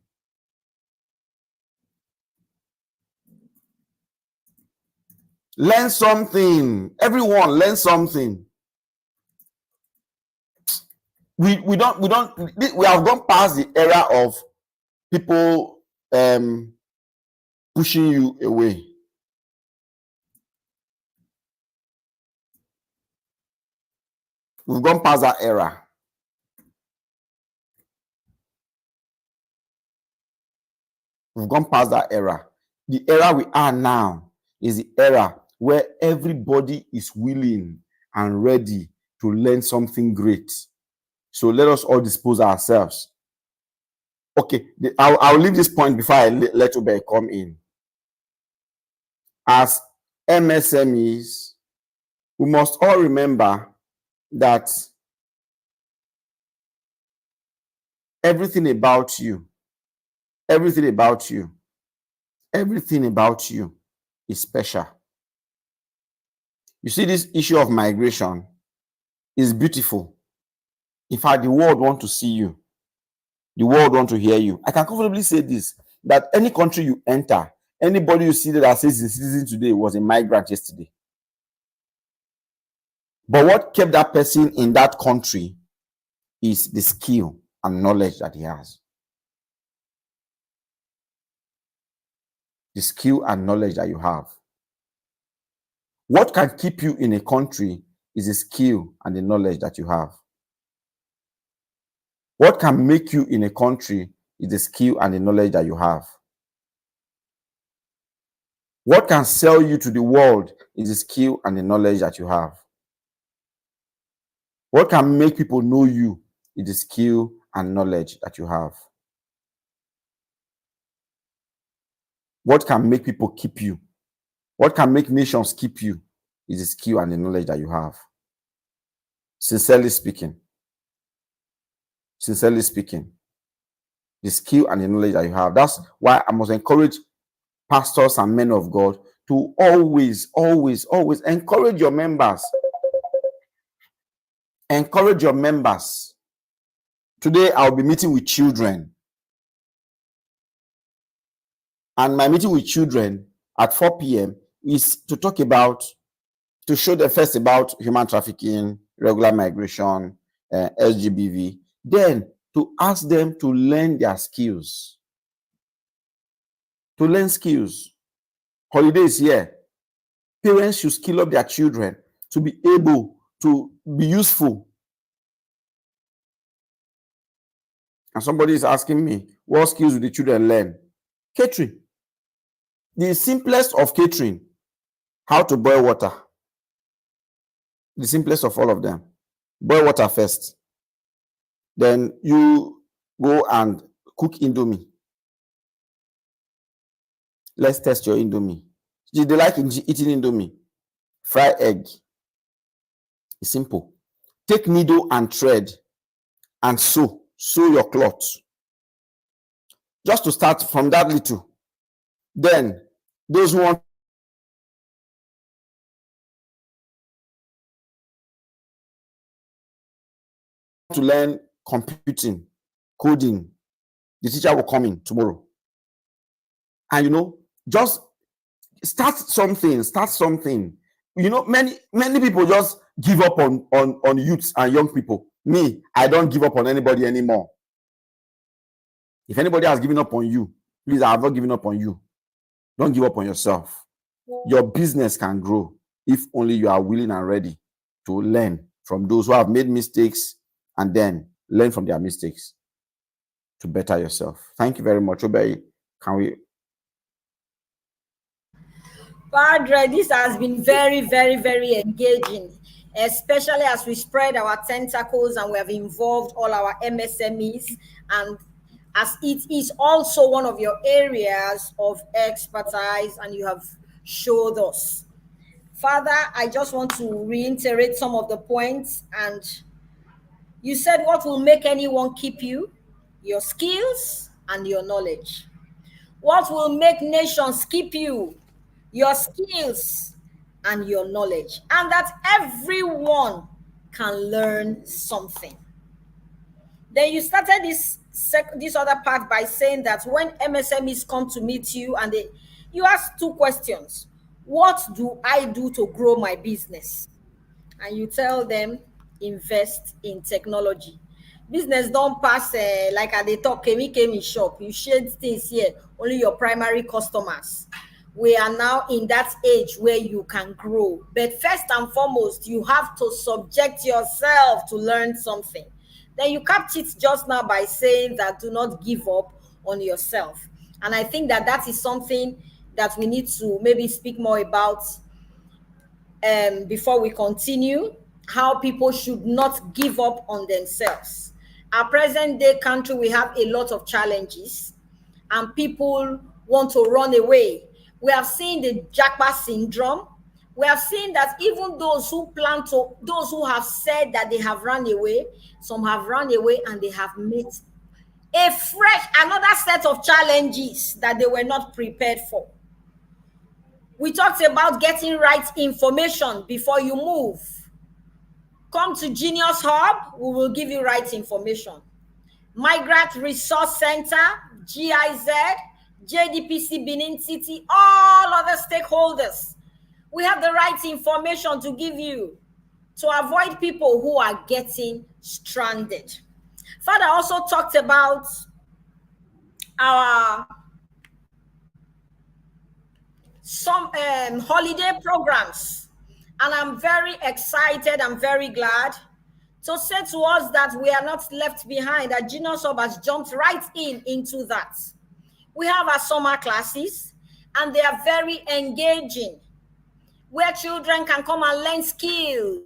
Learn something. Everyone learn something. We have gone past the era of people pushing you away. We've gone past that era. We've gone past that era. The era we are now is the era where everybody is willing and ready to learn something great. So let us all dispose ourselves. Okay, I'll leave this point before I let Obey come in. As MSMEs, we must all remember that everything about you is special. You see, this issue of migration is beautiful. In fact, the world wants to see you. The world wants to hear you. I can comfortably say this, that any country you enter, anybody you see that says he's a citizen today was a migrant yesterday. But what kept that person in that country is the skill and knowledge that he has. The skill and knowledge that you have. What can keep you in a country is the skill and the knowledge that you have. What can make you in a country is the skill and the knowledge that you have. What can sell you to the world is the skill and the knowledge that you have. What can make people know you is the skill and knowledge that you have. What can make people keep you? What can make nations keep you is the skill and the knowledge that you have. Sincerely speaking, the skill and the knowledge that you have. That's why I must encourage pastors and men of God to always encourage your members. Encourage your members. Today, I'll be meeting with children. And my meeting with children at 4 p.m. is to talk about, to show them first about human trafficking, regular migration, SGBV, then to ask them to learn their skills, to learn skills. Holidays here, parents should skill up their children to be able to be useful. And somebody is asking me, what skills do the children learn? Catering. The simplest of catering, how to boil water. The simplest of all of them. Boil water first. Then you go and cook Indomie. Let's test your Indomie. Do they like eating Indomie? Fry egg. It's simple. Take needle and thread and sew your cloth. Just to start from that little. Then those who want to learn computing, coding, the teacher will come in tomorrow. And just start something. Many people just give up on youths and young people. Me, I don't give up on anybody anymore. If anybody has given up on you, please, I have not given up on you. Don't give up on yourself. Your business can grow if only you are willing and ready to learn from those who have made mistakes and then learn from their mistakes to better yourself. Thank you very much. Obey, can we? Padre, this has been very, very, very engaging, especially as we spread our tentacles and we have involved all our MSMEs, and as it is also one of your areas of expertise and you have showed us. Father, I just want to reiterate some of the points. And you said, what will make anyone keep you? Your skills and your knowledge. What will make nations keep you? Your skills and your knowledge. And that everyone can learn something. Then you started this other part by saying that when MSMEs come to meet you and you ask two questions. What do I do to grow my business? And you tell them, invest in technology. Business don't pass like at the talk, came in shop. You shade things here, only your primary customers. We are now in that age where you can grow. But first and foremost, you have to subject yourself to learn something. Then you capped it just now by saying that do not give up on yourself. And I think that is something that we need to maybe speak more about before we continue, how people should not give up on themselves. Our present day country, we have a lot of challenges and people want to run away. We have seen the Jackpot syndrome. We have seen that even those who have said that they have run away, some have run away and they have met another set of challenges that they were not prepared for. We talked about getting right information before you move. Come to Genius Hub, we will give you right information. Migrant Resource Center, GIZ, JDPC Benin City, all other stakeholders. We have the right information to give you to avoid people who are getting stranded. Father also talked about our some holiday programs, and I'm very excited, I'm very glad to say to us that we are not left behind, that Genius Hub has jumped right into that. We have our summer classes and they are very engaging, where children can come and learn skills.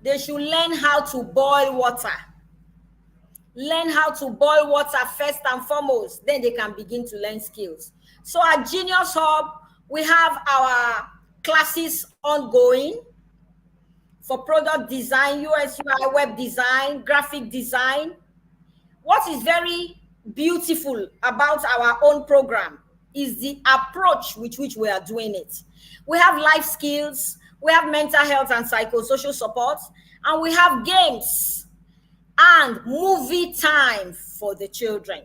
They should learn how to boil water. Learn how to boil water first and foremost. Then they can begin to learn skills. So at Genius Hub, we have our classes ongoing for product design, UX, UI, web design, graphic design. What is very beautiful about our own program is the approach with which we are doing it. We have life skills, we have mental health and psychosocial support, and we have games and movie time for the children.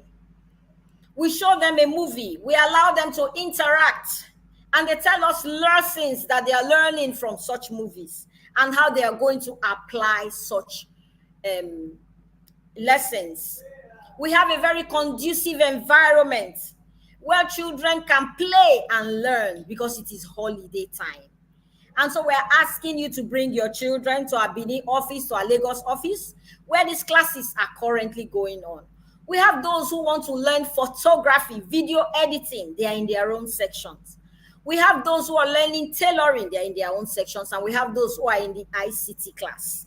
We show them a movie, we allow them to interact, and they tell us lessons that they are learning from such movies and how they are going to apply such um, lessons. We have a very conducive environment where children can play and learn because it is holiday time. And so we're asking you to bring your children to our Benin office, to our Lagos office, where these classes are currently going on. We have those who want to learn photography, video editing, they are in their own sections. We have those who are learning tailoring, they are in their own sections. And we have those who are in the ICT class.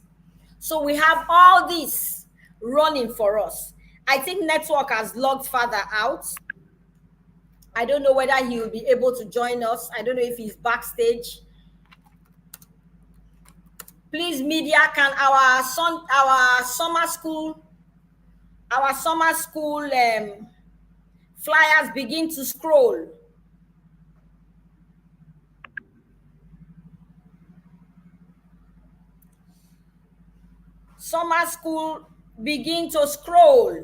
So we have all this running for us. I think network has logged father out. I don't know whether he will be able to join us. I don't know if he's backstage. Please, media, can our summer school flyers begin to scroll? Summer school begin to scroll.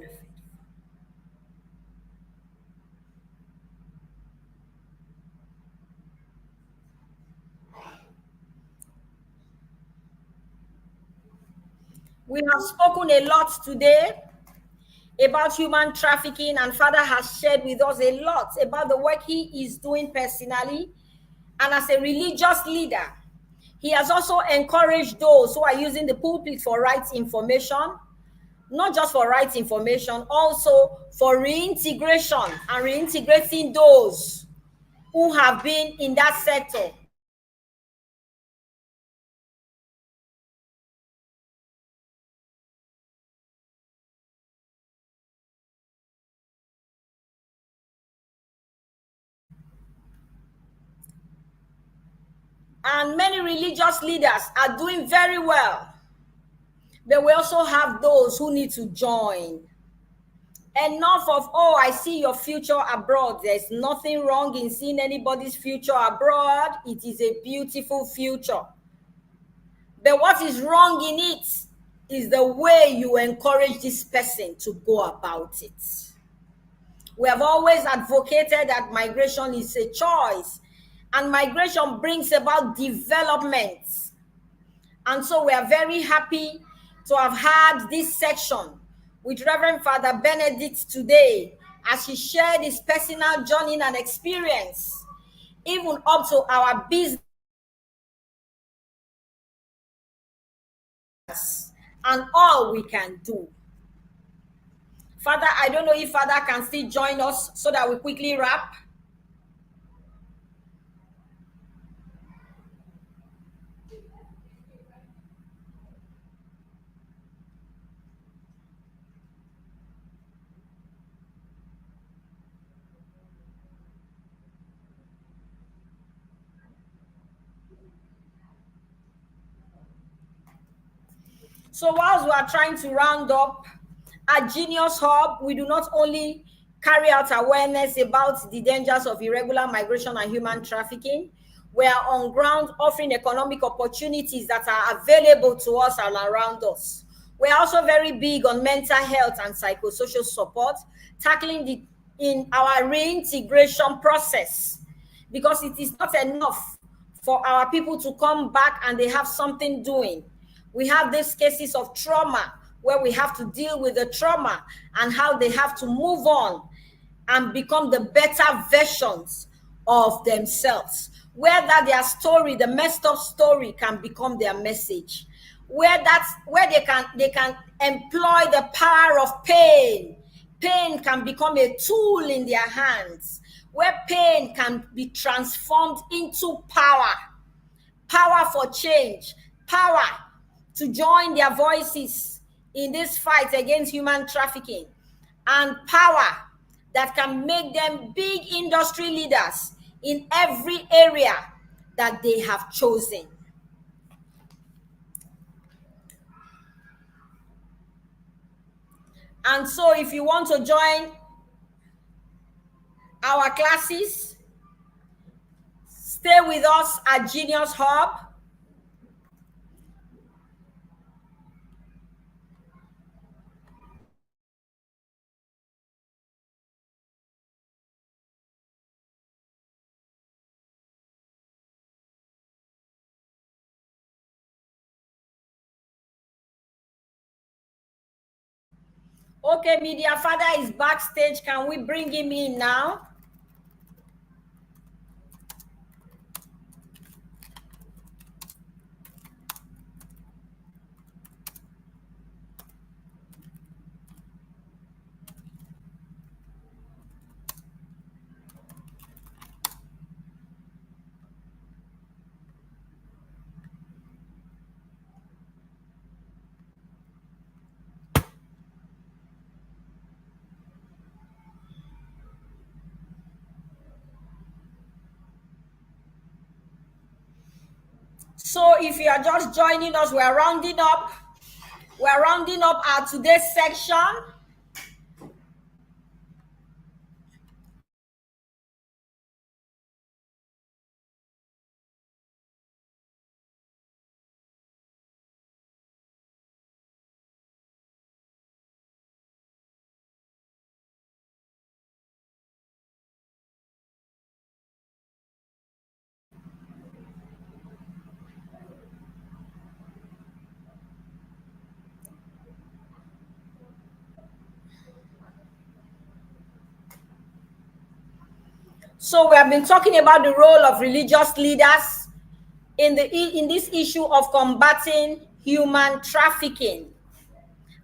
We have spoken a lot today about human trafficking, and Father has shared with us a lot about the work he is doing personally and as a religious leader. He has also encouraged those who are using the pulpit for right information, not just for right information, also for reintegration and reintegrating those who have been in that sector. And many religious leaders are doing very well. But we also have those who need to join. Enough of, oh, I see your future abroad. There's nothing wrong in seeing anybody's future abroad. It is a beautiful future. But what is wrong in it is the way you encourage this person to go about it. We have always advocated that migration is a choice, and migration brings about development. And so we are very happy to have had this section with Reverend Father Benedict today as he shared his personal journey and experience, even up to our business and all we can do. Father, I don't know if Father can still join us so that we quickly wrap. So whilst we are trying to round up, at Genius Hub, we do not only carry out awareness about the dangers of irregular migration and human trafficking, we are on ground offering economic opportunities that are available to us and around us. We are also very big on mental health and psychosocial support, tackling the in our reintegration process, because it is not enough for our people to come back and they have something doing. We have these cases of trauma where we have to deal with the trauma and how they have to move on and become the better versions of themselves. Where that their story, the messed up story, can become their message. Where they can employ the power of pain. Pain can become a tool in their hands. Where pain can be transformed into power. Power for change, power to join their voices in this fight against human trafficking, and power that can make them big industry leaders in every area that they have chosen. And so if you want to join our classes. Stay with us at Genius Hub. Okay, Media Father is backstage. Can we bring him in now? So if you are just joining us, we're rounding up. We're rounding up our today's section. So we have been talking about the role of religious leaders in this issue of combating human trafficking.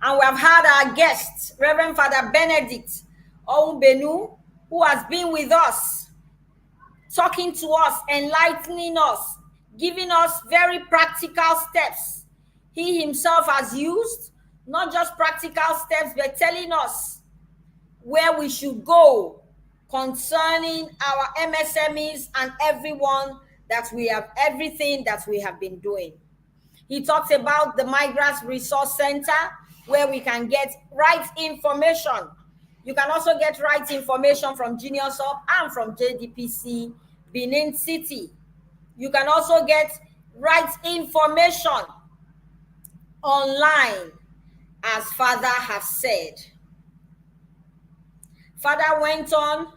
And we have had our guest, Reverend Father Benedict Oumbenu, who has been with us, talking to us, enlightening us, giving us very practical steps he himself has used, not just practical steps, but telling us where we should go concerning our MSMEs and everything that we have been doing. He talks about the Migrants Resource Center, where we can get right information. You can also get right information from Genius Hub and from JDPC Benin City. You can also get right information online, as Father has said. Father went on.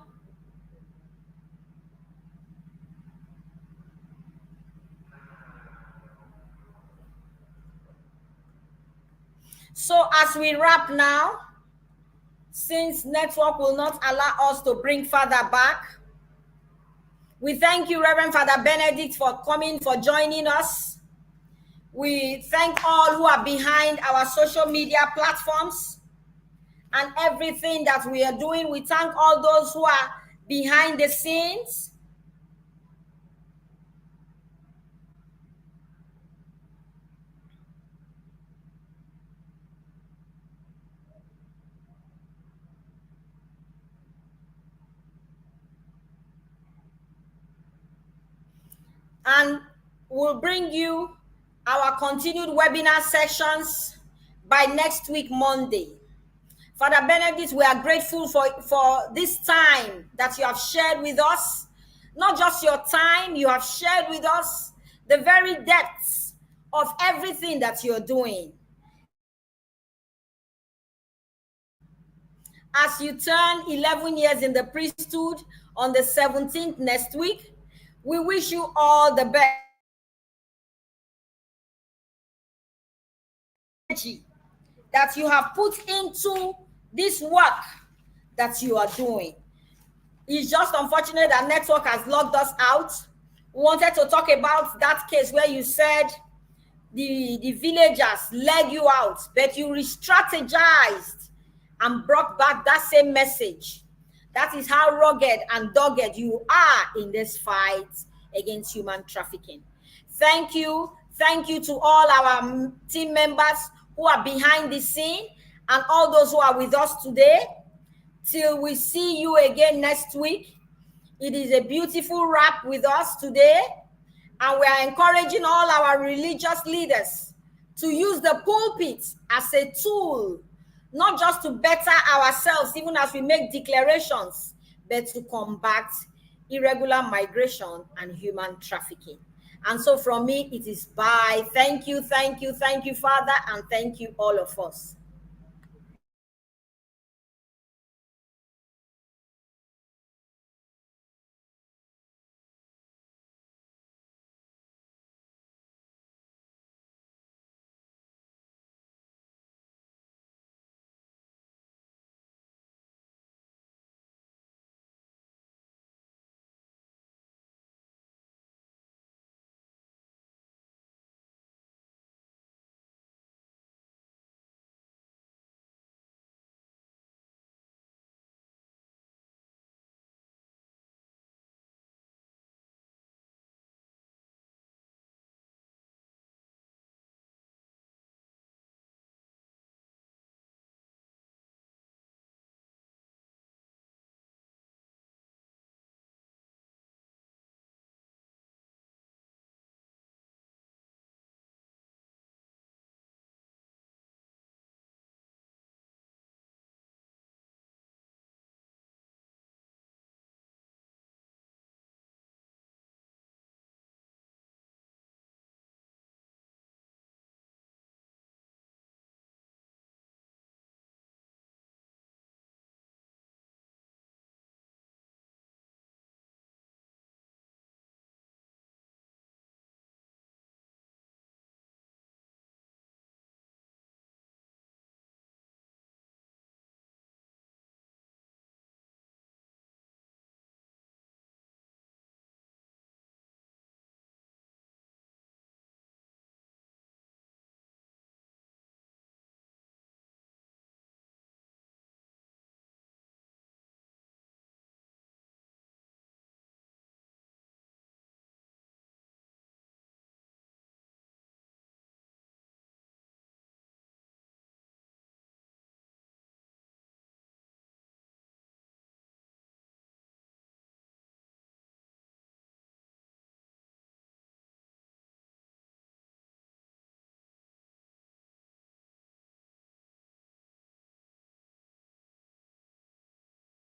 So as we wrap now, since network will not allow us to bring Father back, we thank you, Reverend Father Benedict, for coming, for joining us. We thank all who are behind our social media platforms and everything that we are doing. We thank all those who are behind the scenes. And we'll bring you our continued webinar sessions by next week, Monday. Father Benedict, we are grateful for this time that you have shared with us. Not just your time, you have shared with us the very depths of everything that you're doing. As you turn 11 years in the priesthood on the 17th next week, we wish you all the best that you have put into this work that you are doing. It's just unfortunate that network has locked us out. We wanted to talk about that case where you said the villagers led you out, but you re-strategized and brought back that same message. That is how rugged and dogged you are in this fight against human trafficking. Thank you. Thank you to all our team members who are behind the scene and all those who are with us today. Till we see you again next week. It is a beautiful wrap with us today. And we are encouraging all our religious leaders to use the pulpit as a tool, not just to better ourselves, even as we make declarations, but to combat irregular migration and human trafficking. And so from me, it is bye. Thank you, thank you, thank you, Father, and thank you, all of us.